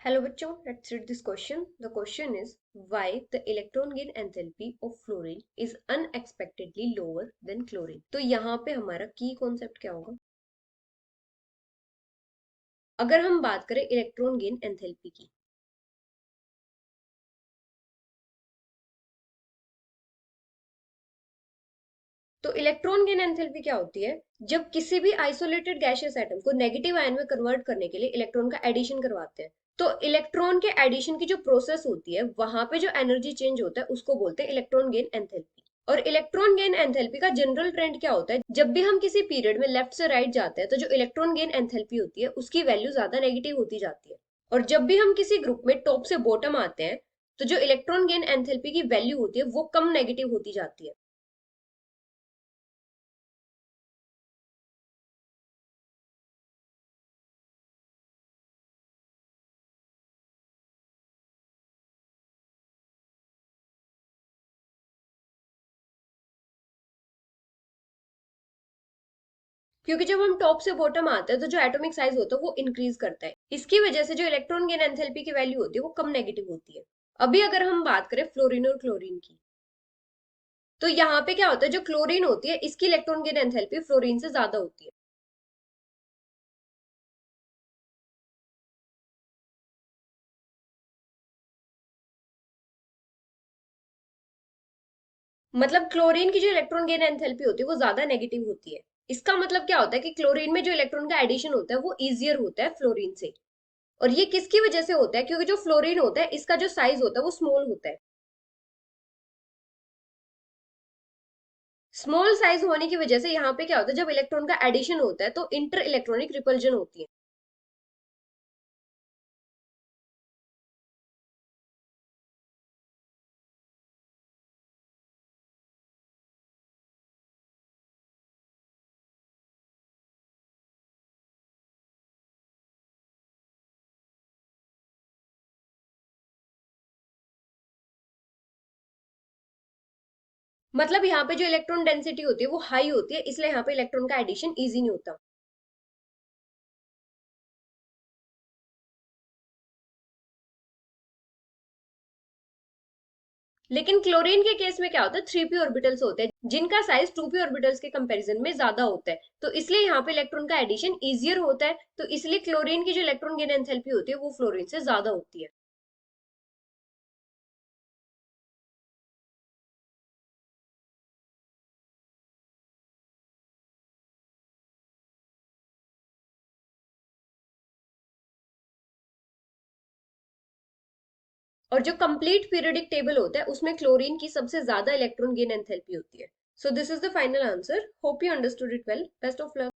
Hello बच्चों, let's read this question. The question is why the electron gain enthalpy of fluorine is unexpectedly lower than chlorine. तो यहाँ पे हमारा की concept क्या होगा? अगर हम बात करें इलेक्ट्रॉन गेन एंथैल्पी की, तो इलेक्ट्रॉन गेन एंथैल्पी क्या होती है? जब किसी भी आइसोलेटेड गैसियस एटम को नेगेटिव आयन में कन्वर्ट करने के लिए इलेक्ट्रॉन का एडिशन करवाते हैं, तो इलेक्ट्रॉन के एडिशन की जो प्रोसेस होती है वहां पे जो एनर्जी चेंज होता है उसको बोलते हैं इलेक्ट्रॉन गेन एंथैल्पी। और इलेक्ट्रॉन गेन एंथैल्पी का जनरल ट्रेंड क्या होता है? जब भी हम किसी पीरियड में लेफ्ट से राइट जाते हैं तो जो इलेक्ट्रॉन गेन एंथैल्पी होती है उसकी वैल्यू ज्यादा नेगेटिव होती जाती है। और जब भी हम किसी ग्रुप में टॉप से बॉटम आते हैं तो जो इलेक्ट्रॉन गेन एंथैल्पी की वैल्यू होती है वो कम नेगेटिव होती जाती है। क्योंकि जब हम टॉप से बॉटम आते हैं तो जो एटॉमिक साइज होता है वो इंक्रीज करता है, इसकी वजह से जो इलेक्ट्रॉन गेन एंथैल्पी की वैल्यू होती है वो कम नेगेटिव होती है। अभी अगर हम बात करें फ्लोरीन और क्लोरीन की, तो यहाँ पे क्या होता है? जो क्लोरीन होती है इसकी इलेक्ट्रॉन गेन एंथैल्पी फ्लोरीन से ज्यादा होती है। मतलब क्लोरीन की जो इलेक्ट्रॉन गेन एंथैल्पी होती है वो ज्यादा नेगेटिव होती है। इसका मतलब क्या होता है कि क्लोरीन में जो इलेक्ट्रॉन का एडिशन होता है वो इजियर होता है फ्लोरीन से। और ये किसकी वजह से होता है? क्योंकि जो फ्लोरीन होता है इसका जो साइज होता है वो स्मॉल होता है। स्मॉल साइज होने की वजह से यहाँ पे क्या होता है? जब इलेक्ट्रॉन का एडिशन होता है तो इंटर इलेक्ट्रॉनिक रिपल्जन होती है। मतलब यहाँ पे जो इलेक्ट्रॉन डेंसिटी होती है वो हाई होती है, इसलिए यहाँ पे इलेक्ट्रॉन का एडिशन इजी नहीं होता। लेकिन क्लोरीन के केस में क्या होता है? 3p ऑर्बिटल्स होते हैं जिनका साइज 2p ऑर्बिटल्स के कंपैरिजन में ज्यादा होता है, तो इसलिए यहाँ पे इलेक्ट्रॉन का एडिशन इजियर होता है। तो इसलिए क्लोरीन की जो इलेक्ट्रॉन गेन एंथैल्पी होती है वो फ्लोरीन से ज्यादा होती है। और जो कंप्लीट पीरियोडिक टेबल होता है उसमें क्लोरीन की सबसे ज्यादा इलेक्ट्रॉन गेन एंथैल्पी होती है। So this is the final answer. Hope you understood it well. Best of luck.